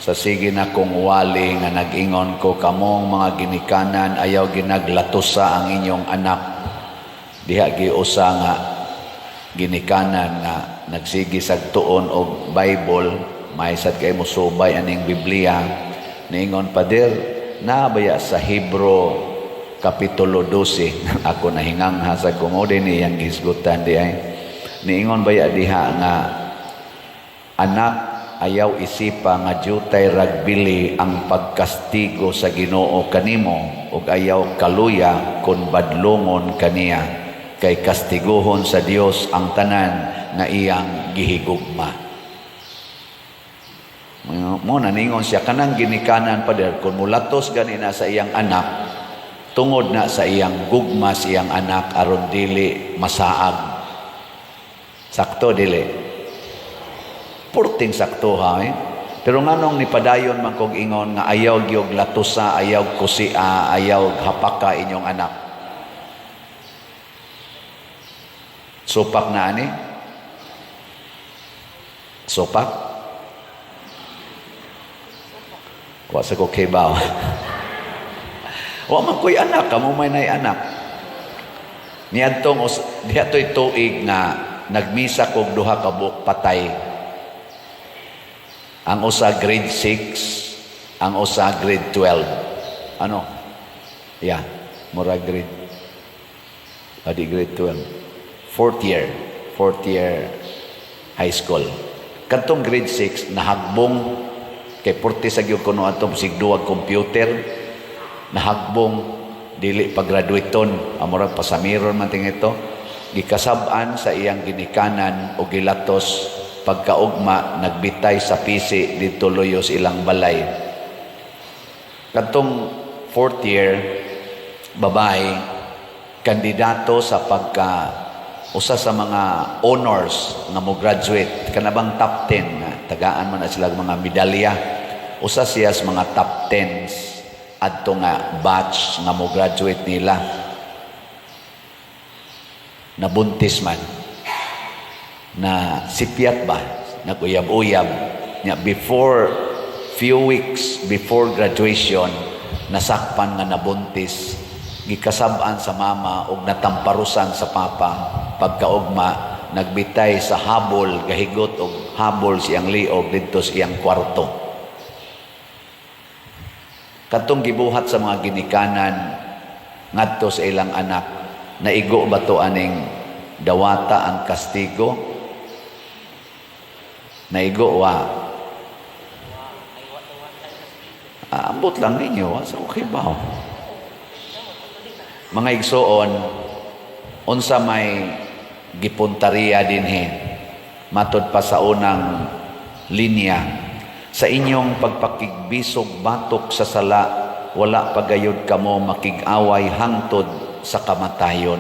sa sige na kong wali nga nag-ingon ko kamong mga ginikanan ayaw ginaglatusa ang inyong anak. Diha giusa nga ginikanan nga nagsigi sag tuon og Bible, may sad kay musubay aning Biblia. Niingon pader na baya sa Hebro kapitulo 12 ako nahingangha sa kumode niyang gisgutan di ay. Niingon baya diha nga anak ayaw isipa nga jutay ragbili ang pagkastigo sa Ginoo kanimo ug ayaw kaluya kun badlongon kaniya kay kastiguhon sa Dios ang tanan nga iyang gihigugma. Mo naningon siya kanang ginikanan pader kun mulatos ganina sa iyang anak tungod na sa iyang gugma sa iyang anak aron dili masaag. Sakto dili. Purting sakto ha eh. Pero nganong nipadayon man kog ingon nga ayaw gyud latusa, ayaw kusia, ayaw hapaka inyong anak. Supak na ani? Supak? Wa sa ko kibaw. Wa man ko'y anak, kamo may nay anak. Niadtong diatoy tuig nga nagmisa kog duha ka buok patay. Ang usa grade 6, ang usa grade 12. Ano? Yeah, mura grade. Adi grade 12. Fourth year high school. Kantong grade 6 nahagbong kay porte sa gyud kuno atong sigduwag computer. Nahagbong dili pag-graduaton, amura pasamiron man ting ito. Gikasab-an sa iyang ginikanan o gilatos pagkaugma nagbitay sa pisi dito luyos ilang balay. Katong fourth year babae kandidato sa pagka usa sa mga honors nga mo graduate kanabang top 10 na tagaan man na sila mga medalya. Usa siya sa mga top 10 adto nga batch nga mo graduate nila. Nabuntis man na sipyat ba naguyab-uyab nya before few weeks before graduation nasakpan nga nabuntis gikasab-an sa mama ug natamparusan sa papa pagkaugma nagbitay sa habol gahigot og habol siyang liog didto sa iyang kwarto. Katong gibuhat sa mga ginikanan ngadto sa ilang anak naigo ba to aning dawata ang kastigo? Naigo wa. Ambot lang ninyo sa okay ba? Mga igsoon, unsa may gipuntariya dinhi matud pa sa unang linya sa inyong pagpakigbisog batok sa sala wala pagayod kamo makig-away hangtod sa kamatayon.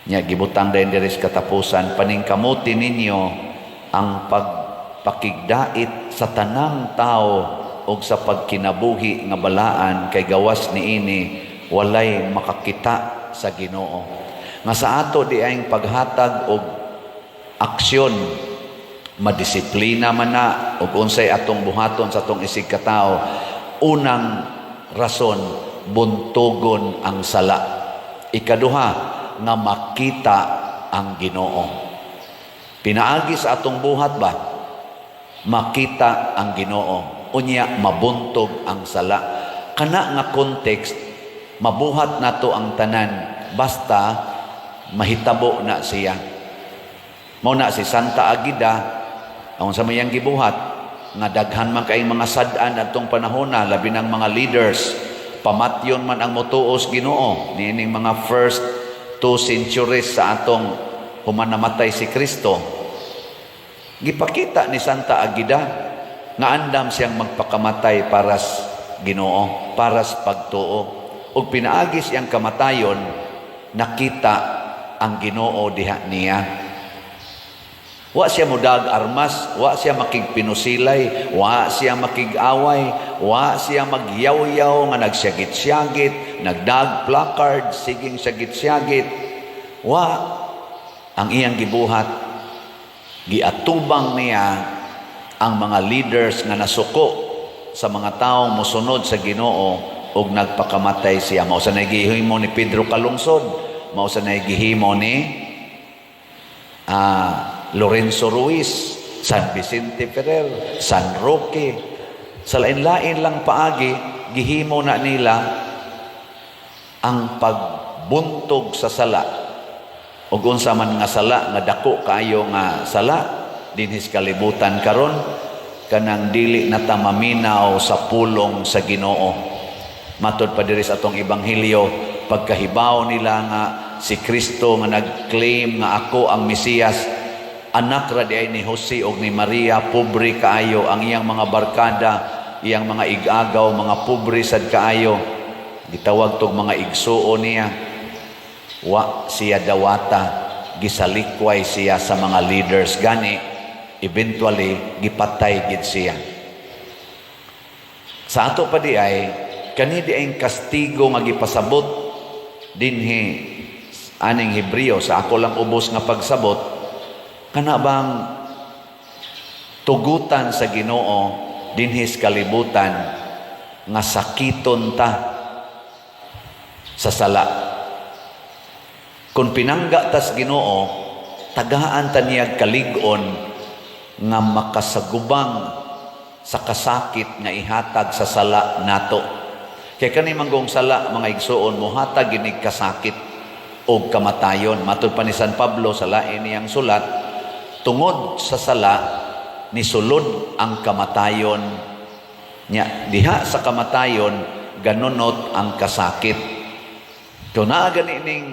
Nya gibutang din diri sa katapusan paningkamuti ninyo ang pagpakigdait sa tanang tao o sa pagkinabuhi nga balaan kay gawas niini walay makakita sa Ginoo. Nga sa ato di ay paghatag og aksyon madisiplina man na ug unsay atong buhaton sa atong isig ka tawo. Unang rason buntogon ang sala. Ikaduha nga makita ang Ginoo. Pinaagi sa atong buhat ba? Makita ang Ginoo. Unya, mabuntog ang sala. Kana nga context, mabuhat nato ang tanan. Basta, mahitabo na siya. Mao na si Santa Agida, ang sa mayang gibuhat, nga daghan man kay mga sad-an atong panahon na, labi ng mga leaders, pamatyon man ang motuos Ginoo. Niining mga first 2 centuries sa atong human namatay si Kristo. Gipakita ni Santa Agida nga andam siyang magpakamatay para sa Ginoo, para sa pagtuo. Ug pinaagi siyang kamatayon, nakita ang Ginoo diha niya. Wa siya mudag armas, wa siya makigpinusilay, wa siya makig-away, wa siya magyaw-yaw nga nagsyagit-syagit, nagdag placard, siging syagit-syagit. Wa ang iyang gibuhat, giatubang niya ang mga leaders nga nasuko sa mga taong musunod sa Ginoo ug nagpakamatay siya. Mao sa nagihimo ni Pedro kalungsod, mao sa nagihimo ni Lorenzo Ruiz, San Vicente Ferrer, San Roque. Sa lain-lain lang paagi, gihimo na nila ang pagbuntog sa sala. Ug unsa man nga sala, nga dako kayo nga sala, dinhis kalibutan karon, kanang dili na ta maminaw sa pulong sa Ginoo. Matod pa diri sa atong ebanghelyo, pagkahibaw nila nga si Kristo nga nag-claim nga ako ang Mesiyas, anak ra di ni Jose og ni Maria, pobre kaayo ang iyang mga barkada, iyang mga igagaw, mga pobre sad kaayo. Gitawag tog mga igsuo niya. Wa siya dawata, gisalikway siya sa mga leaders gani. Eventually gipatay gid siya. Sa ato pa di ay kani di ay kastigo nga gipasabot dinhi aning Hebreo, sa ako lang ubos nga pagsabot, kana bang tugutan sa Ginoo dinhis kalibutan nga sakiton ta sa sala. Kung pinangga tas Ginoo, tagaan ta niya kalig-on nga makasagubang sa kasakit nga ihatag sa sala nato. Kay kani manggong sala mga igsuon mohatag ginig kasakit o kamatayon. Matod pa ni San Pablo sa lain niyang sulat, tungod sa sala ni sulod ang kamatayon nya. Diha sa kamatayon ganunot ang kasakit. Kung naa gani ning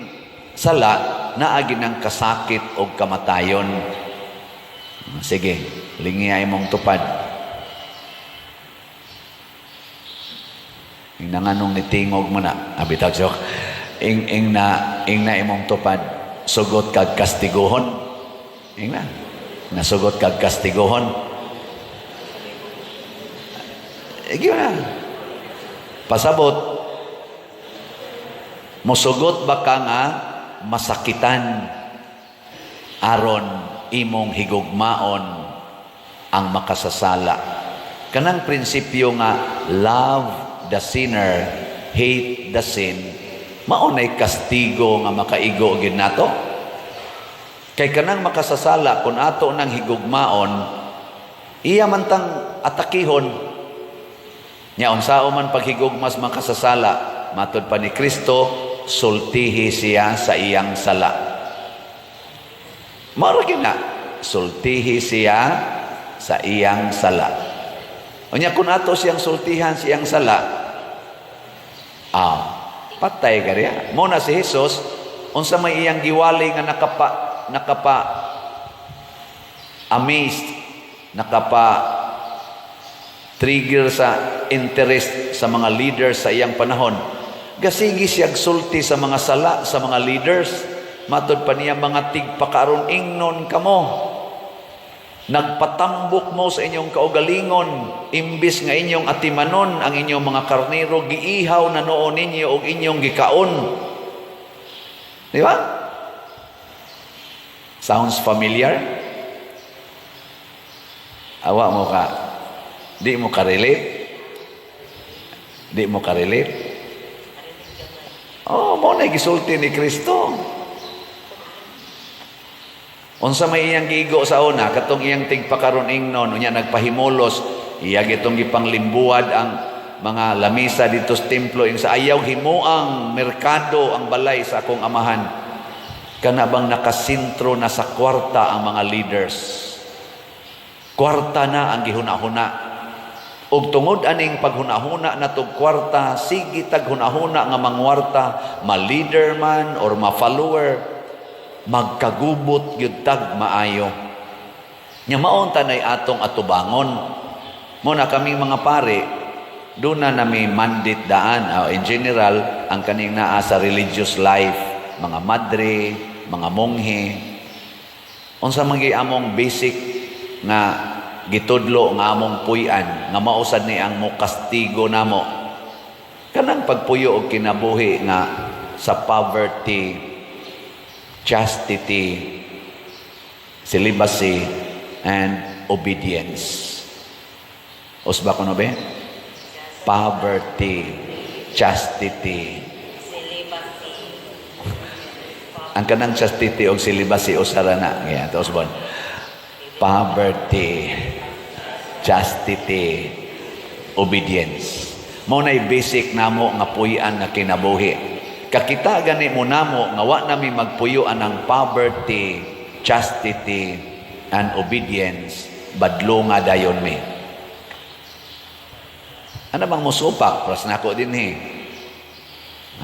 sala, naa ginang kasakit o kamatayon. Sige, lingi ay mong tupad. Ing nanganong nitingog mo na, abitag joke. Ing na imong tupad, sugot kag kastiguhon. Ing na, nasugot kag kastiguhon. Igi na. Pasabot, musugot ba ka nga masakitan aron imong higugmaon ang makasasala. Kanang prinsipyo nga love the sinner, hate the sin, maunay kastigo nga makaigo gid nato. Kay kanang makasasala kun ato nang higugmaon, iya man tang atakihon. Nya unsa man paghigugmas makasasala, matud pa ni Kristo, sultihi siya sa iyang sala. Maragi na, sultihi siya sa iyang sala. Unya kung ato siyang sultihan siyang sala, patay kariya. Muna si Jesus, unsa may iyang giwali nga nakapa amazed, nakapa trigger sa interest sa mga leaders sa iyang panahon. Gasigi siya sulti sa mga sala, sa mga leaders. Matod pa niya, mga tigpakaron ingnon kamo. Nagpatambok mo sa inyong kaugalingon, imbis nga inyong atimanon ang inyong mga karnero, giihaw na noon ninyo o inyong gikaon. Di ba? Sounds familiar? Awa mo ka. Di mo ka-relate? Di mo ka-relate? Mo na gisulti ni Kristo. Unsa may iyang giigo sa una, katong iyang tigpakaron ingnon, unya nagpahimulos, iya gitong gipanglimbuad ang mga lamisa dito sa templo, ing sa ayaw himuang merkado ang balay sa akong amahan. Kana bang nakasintro na sa kwarta ang mga leaders. Kwarta na ang gihuna-huna. Ug tungod aning paghunahuna na tog kwarta, sige tag hunahuna nga mangwarta, ma-leader man or ma-follower, magkagubot gyud tag maayo. Nya maon tanay atong atubangon. Muna kaming mga pare, doon na nami mandate daan, in general, ang kaning naa sa religious life, mga madre, mga monghe. Unsa man among basic nga gitudlo nga among puy-an, nga mausad ni ang mo kastigo namo. Kanang pagpuyo og kinabuhi nga sa poverty, chastity, celibacy, and obedience. Usba ko no be? Poverty, chastity. Ang kanang chastity o celibacy o sarana. Kaya, tapos bon. Poverty, chastity, obedience. Mao na'y basic namo nga puy-an nga kinabuhi. Kakita gani mo namo nga wa nami magpuyuan ng poverty, chastity, and obedience, badlo nga dayon mi. Ano bang musupak? Pras na ako din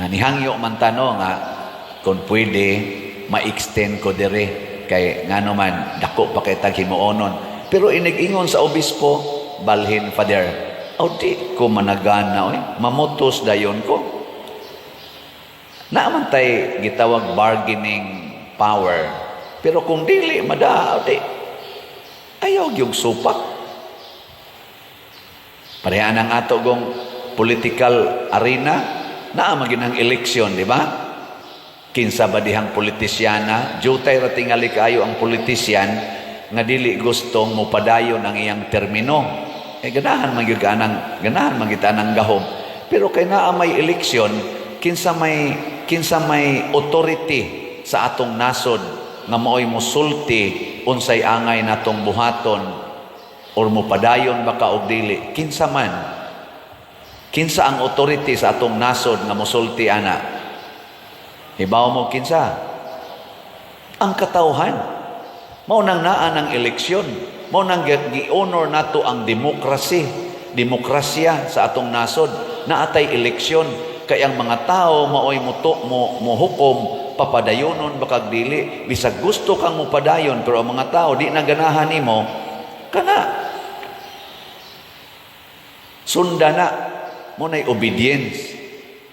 nihangyo man tano nga kung pwede ma-extend ko dire kay nga naman dako pa kay tag himuonon. Pero inig-ingon sa obispo, balhin Father, di ko managana mamutos dayon ko. Naaman tay gitawag bargaining power. Pero kung dili mada, ayaw gyud supak. Pareha ng ato gong political arena, naamang ginang eleksyon, di ba? Kinsa ba dihang politisyana, jutay ratingali kayo ang politisyan, nga dili gustong mupadayon ang iyang termino. Ganahan man kita ng gahom. Pero kay naa may eleksyon, kinsa may authority sa atong nasod, nga maoy musulti, unsay angay natong buhaton, or mupadayon baka og dili. Kinsa ang authority sa atong nasod nga musulti ana? Hibaw mo kinsa? Ang katawhan. Mao nang naa ng eleksyon. Mao nang gi-honor nato ang demokrasya sa atong nasod. Naatay eleksyon. Kay ang mga tao maoy muhukom, papadayonon bakag dili. Bisag gusto kang mupadayon, pero ang mga tao di naganahan nimo, kana. Sundana mo na'y obedience.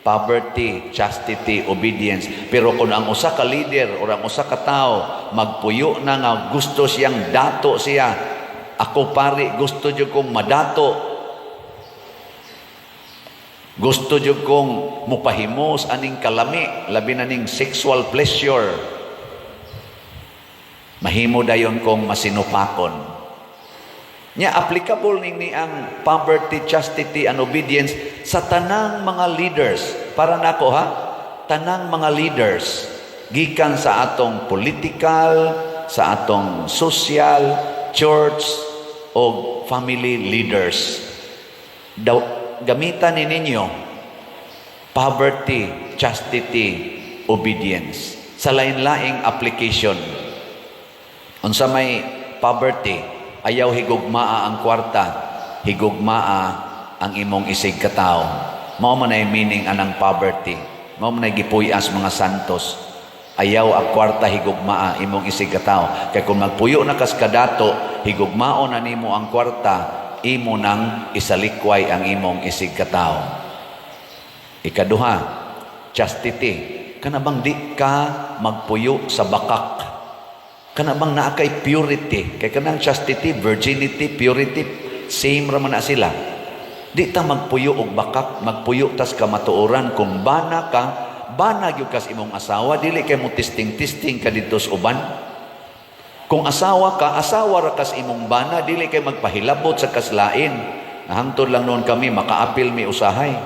Poverty, chastity, obedience. Pero kung ang usa ka leader o ang usa ka tao magpuyo na nga gusto siyang dato siya, ako pare gusto jud kong madato, gusto jud kong mupahimos aning kalami, labi na ning sexual pleasure, mahimo dayon kong masinupakon. Nya applicable ni ang poverty, chastity, and obedience sa tanang mga leaders. Para nako tanang mga leaders gikan sa atong political, sa atong social, church o family leaders. Gamitan ninyo poverty, chastity, obedience sa lain-laing application. Unsa may poverty, ayaw higugmaa ang kwarta, higugmaa ang imong isig katao. Mao man ay meaning anang poverty. Mao man ay gipuyas mga santos. Ayaw ang kwarta, higugmaa imong isig katao. Kay kung magpuyo na kas kadato, higugmao na nimo ang kwarta, imo nang isalikway ang imong isig katao. Ikaduha, chastity. Kana bang di ka magpuyo sa bakak? Kana bang naa kay purity? Kay kanang chastity, virginity, purity, same ra man na sila. Di ta magpuyo og bakak, magpuyo tas kamatuoran. Kung bana ka, bana gyud kas imong asawa, dili kay mo tisting-tisting ka dito sa uban. Kung asawa ka, asawa ra kas imong bana, dili kay magpahilabot sa kaslain. Nahangtod lang noon kami, makaapil mi usahay.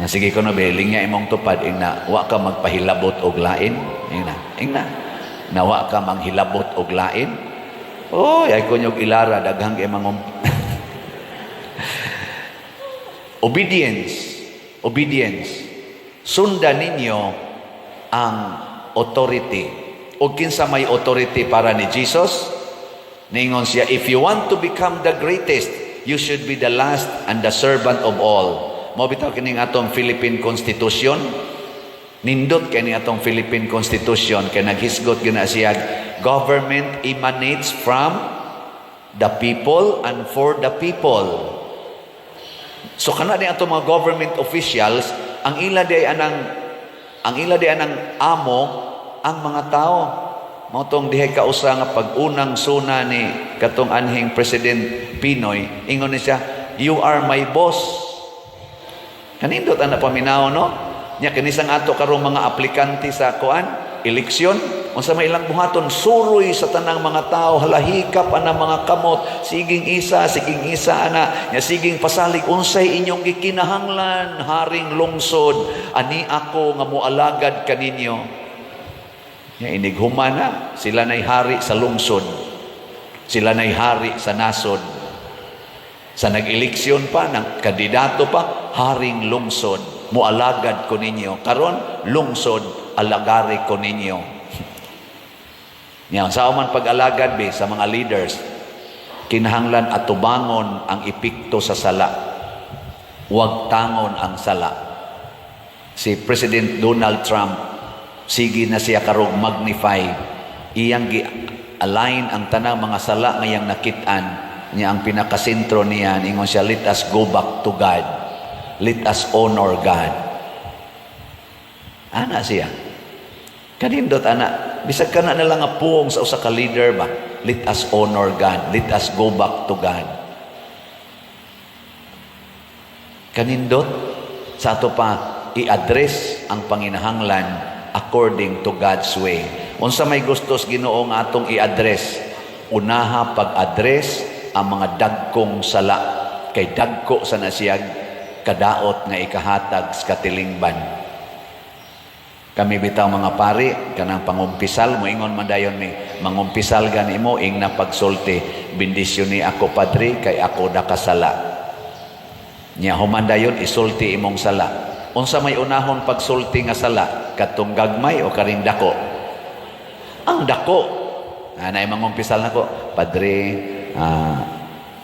Sige ko na beling nga imong tupad, ingna, wa ka magpahilabot og lain. Ingna. Nawa ka manghilabot og lain. Ay ko nyog ilara daghang imong obedience. Sundan ninyo ang authority. O kinsa may authority para ni Jesus? Ningon siya, if you want to become the greatest, you should be the last and the servant of all. Mao bitaw kining atong Philippine Constitution. Nindot kini atong Philippine Constitution kay naghisgot gyud na siya, government emanates from the people and for the people. So kana ni atong mga government officials, ang ila di anang amo ang mga tao. Mao tong dihay kausa nga pag-unang suna ni katong anhing President Pinoy, ingon ni siya, you are my boss. Kanindot ana paminaw no? Nya kinisang ato karong mga aplikante sa eleksyon, Unsa may ilang buhaton, suroy sa tanang mga tao, halahikap ana mga kamot, siging isa ana, nya siging pasalig, unsay inyong gikinahanglan, haring lungsod, ani ako nga moalagad kaninyo. Nya inighuman na, sila na'y hari sa lungsod, sila na'y hari sa nasod. Sa nag-eleksyon pa, ng kandidato pa, haring lungsod, mualagad ko ninyo. Karon lungsod, alagari ko ninyo. Yan, sa man pag-alagad sa mga leaders, kinahanglan atubangon ang epekto sa sala. Huwag tangon ang sala. Si President Donald Trump, sige na siya karong magnify, iyang gi-align ang tanang mga sala ngayang nakitaan niya. Ang pinakasentro niya, ingon siya, let us go back to God. Let us honor God. Ana siya. Kanindot, ana. Bisag ka na lang nga puong sa usa ka leader ba? Let us honor God. Let us go back to God. Kanindot, sa ato pa, i-address ang panginahanglan according to God's way. Unsa may gustos Ginoo nga atong i-address, unaha pag-address ang mga dagkong sala, kay dagko sa nasiyag kadaot nga ikahatag sa katilingban. Kami bitaw mga pari, kanang pangumpisal, moingon man dayon ni mangumpisal gani mo, ing na pagsulti, bendisyon ni ako padre, kay ako nakasala. Nya human dayon, isulti imong sala. Unsa may unahon pagsulti nga sala, katong gagmay o karing dako? Ang dako. Anay mangumpisal nako, padre,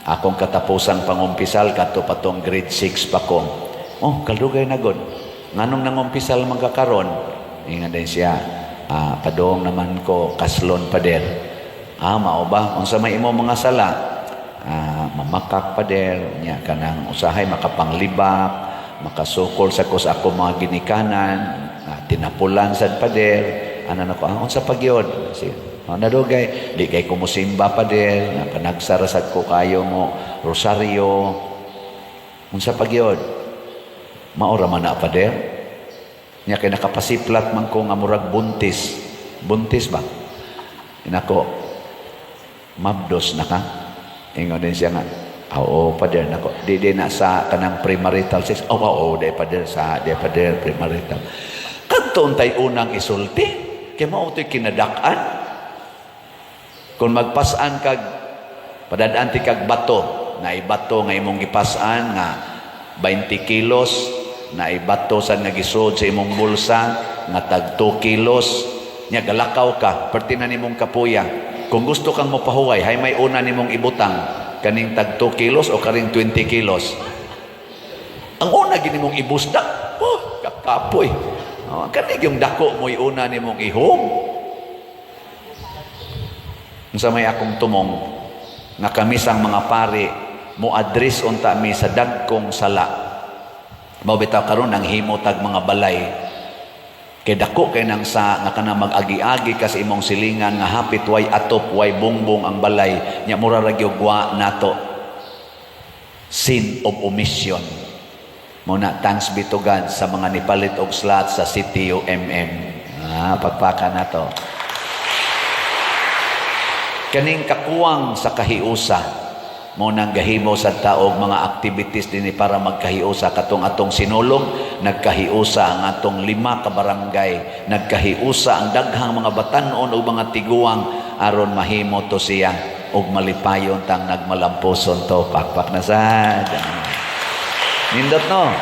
akong katapusang pangumpisal kato patong grade 6 pa ko. Oh, kalugay na god. Nganong nangumpisal magkakaron? Ingon din siya, padong naman ko kaslon pader. Mao ba? Unsa may imo mga sala? Mamakak pader, nya kanang usahay makapanglibak, makasukol sa kus ako mga ginikanan, tinapulan sad pader. Ano nako? Unsa pagyod? Siya. Nadugay, di kay kumusimba pa din, panagsarasag ko kayo mo, rosaryo. Unsa pagyod? Maura man na pa din. Nya kay nakapasiplat man ko nga murag buntis. Buntis ba? Inako, mabdos na ka? Ingon din siya nga, oo pa din. Nako, di na sa kanang premarital sex. Oo, di pa din sa, di pa din premarital. Kanton tay unang isulti, kay mao to'y kinadakan. Kung magpasan kag padadaan ti kag bato, na ibato nga imong gipasan nga 20 kilos, na ibato sa nga gisud sa imong bulsa nga tag 2 kilos, nya galakaw ka, perti na nimong kapuya. Kung gusto kang mopahuway, hay may una nimong ibutang kaning tag 2 kilos o karing 20 kilos. Ang una gini mong ibusdak, kakapoy. Kanig yung dako mo'y una nimong ihom. Sa may akong tumong nga kami sang mga pari mo address unta mi sa dagkong sala. Mao bitaw karon ang himo tag mga balay. Kay dako kay nang sa nga kana mag-agi-agi kas imong silingan nga hapit way atop way bongbong ang balay nya mura ra gyud wa nato. Sin of omission. Muna thanks be to God sa mga nipalit og slot sa City UMM. Pagpaka na to. Kaning kakuwang sa kahiusa mo nang gahimo sa taog mga activities dinhi para magkahiusa katong atong sinulog, nagkahiusa ang atong 5 ka barangay, nagkahiusa ang daghang mga batan-on ug mga tiguang aron mahimo to siya ug malipayon tang nagmalampuson to. Pakpak na sad. Nindot no.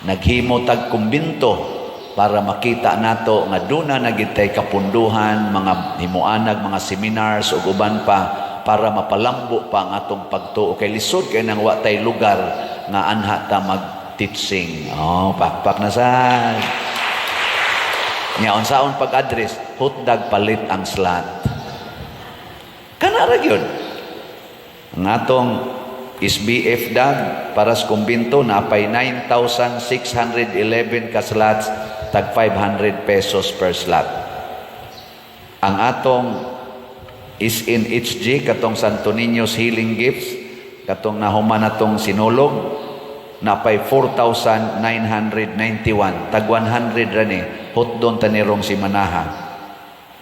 Naghimo tag kumbinto para makita nato nga duna na gitay kapunduhan, mga himuanag, mga seminars ug uban pa para mapalambo pa ang atong pagtuo kay lisod kay nang wa tay lugar nga anha ta mag-teaching. Pakpak na sad. Nya unsaon pag-address, hutdag palit ang slot. Kana ra gyud. Ang atong SBF dag para sa kumbinto napay 9,611 ka slots, tag 500 pesos per slot. Ang atong is in HG katong Santo Niño's Healing Gifts katong nahuman natong sinulog napay 4,991, tag 100 ra ni hotdon tanirong si manaha.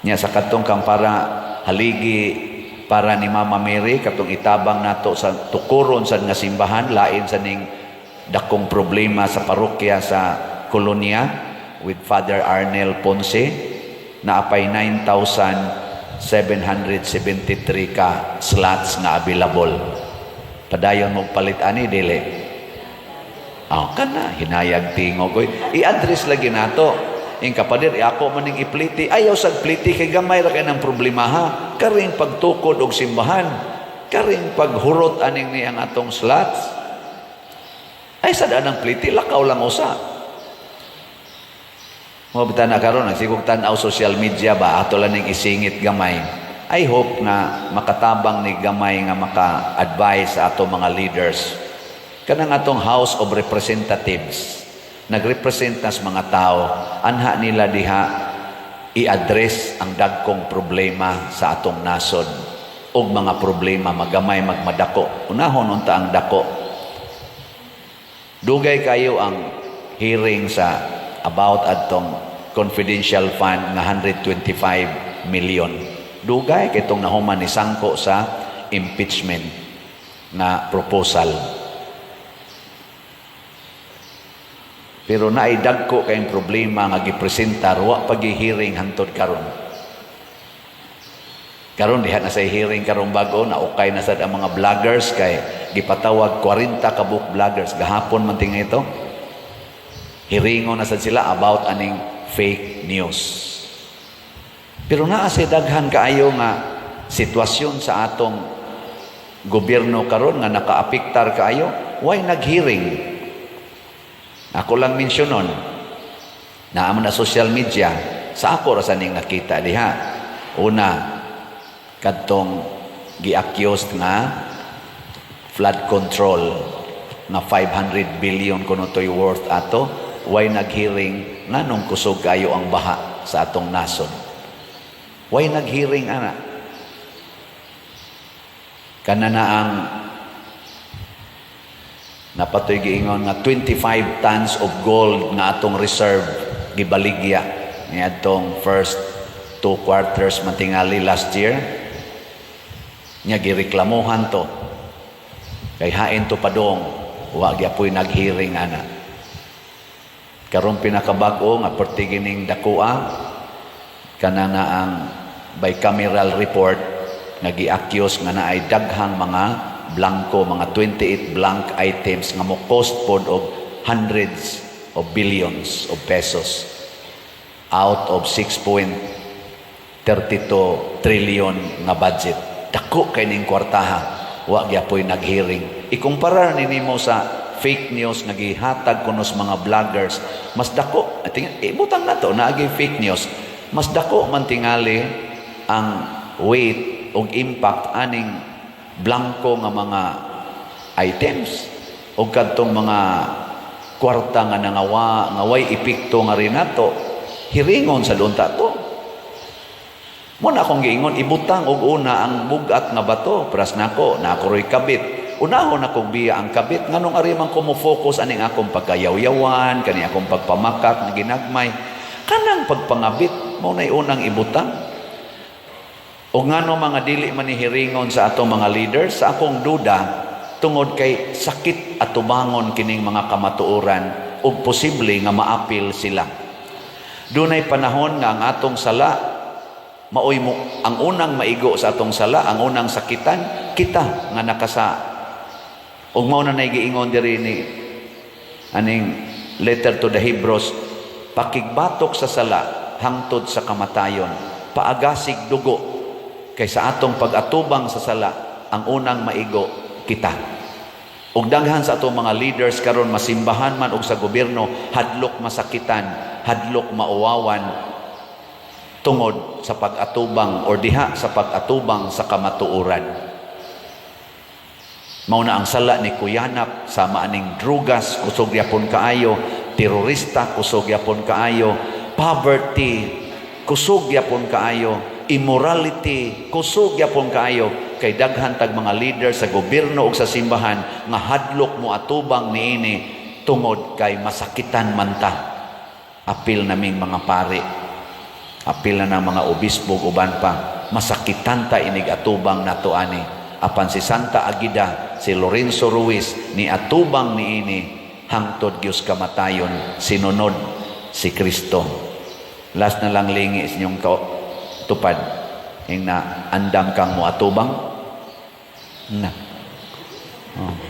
Nya sa katong kang para haligi para ni Mama Mary katong itabang nato sa tukuron sa nga simbahan lain sa ning dakong problema sa parokya sa Kolonya with Father Arnel Ponce na apay 9,773 ka slots na available. Padayon mo palit ani dili. Kana hinayag tingog koy. I-address lagi nato. Ing kapadir ako maning ipliti ayaw sag pliti kay gamay ra kay ng problema ha. Karing pagtukod og simbahan, karing paghurot aning ni ang atong slots. Ay sad anang pliti lakaw lang usa. Mo bitan na karon nagsigog tan-aw social media ba ato lang ning isingit gamay. I hope na makatabang ni gamay nga maka-advise sa ato mga leaders. Kanang atong House of Representatives nagrepresent nas mga tao, anha nila diha i-address ang dagkong problema sa atong nasod ug mga problema magamay magmadako. Unahon unta ang dako. Dugay kayo ang hearing sa about atong confidential fund nga 125 million. Dugay kay itong nahuman ni sangko sa impeachment na proposal. Pero naidagko kayong problema nga gipresenta wa pag-hearing hantod karon. Karon diha na sa hearing karon bago na okay na sad ang mga vloggers kay gipatawag 40 ka book vloggers gahapon man ting ito. Hiringon na sad sila about aning fake news. Pero naa sa daghan kaayo nga sitwasyon sa atong gobyerno karon nga nakaapektar kaayo, why nag-hearing? Ako lang mensyonon na amo na social media sa ako ra saning nakita diha. Una, kadtong gi-accused nga flood control na 500 billion kuno toy worth ato, why nag-hearing nganong kusog kayo ang baha sa atong nasod. Why nag-hearing ana? Kana na ang napatoy giingon nga 25 tons of gold nga atong reserve gibaligya niadtong first 2 quarters matingali last year nya gireklamohan to kay hain to padong wa gyapoy nag-hearing ana. Karon pinakabag-o nga pertigining dakua kana na ang bicameral report nga gi-accuse nga naay daghang mga blanco, mga 28 blank items nga mo cost pod og hundreds of billions of pesos out of 6.32 trillion nga budget. Dako kay ning kwartaha, wa gyapoy nag-hearing. Ikumpara nimo sa fake news nga gihatag kunos mga vloggers, mas dako butang nato naagi fake news, mas dako man tingali ang weight og impact aning blanco nga mga items o kadtong mga kwarta nga nangawa nga way epekto nga rin nato hiringon sa lunta to. Muna akong giingon ibutang og una ang bugat nga bato pras nako na ako roy kabit. Unahon akong biya ang kabit nganong ari man ko mo focus aning akong pagkayaw-yawan kani akong pagpamakak nga ginagmay kanang pagpangabit mo nay unang ibutang. O ngano mga dili man hiringon sa atong mga leaders, sa akong duda, tungod kay sakit at tubangon kining mga kamatuoran o posible nga maapil sila. Dunay panahon nga ang atong sala, maoy mo, ang unang maigo sa atong sala, ang unang sakitan, kita nga nakasa. O mao na naigiingon diri ni aning letter to the Hebrews, pakigbatok sa sala, hangtod sa kamatayon, paagasig dugo, kay sa atong pag-atubang sa sala ang unang maigo kita. Ug daghan sa atong mga leaders karon masimbahan man og sa gobyerno hadlok masakitan, hadlok mauwawan tungod sa pag-atubang or diha sa pag-atubang sa kamatuoran. Mao na ang sala ni kuyanap sa maaning drugas kusog yapon kaayo, terorista kusog yapon kaayo, poverty kusog yapon kaayo, immorality kusog yapon kaayo kay daghan tag mga leader sa gobyerno ug sa simbahan nga hadlok mo atubang niini tungod kay masakitan man ta. Apil naming mga pari apil na ng mga obispo uban pa, masakitan ta inig atubang nato ani. Apan si Santa Aguida, si Lorenzo Ruiz, ni atubang niini, hangtod Diyos kamatayon, sinunod si Kristo. Last na lang lingi sa inyong tupad, yung na andam kang mo atubang. Na. Oh.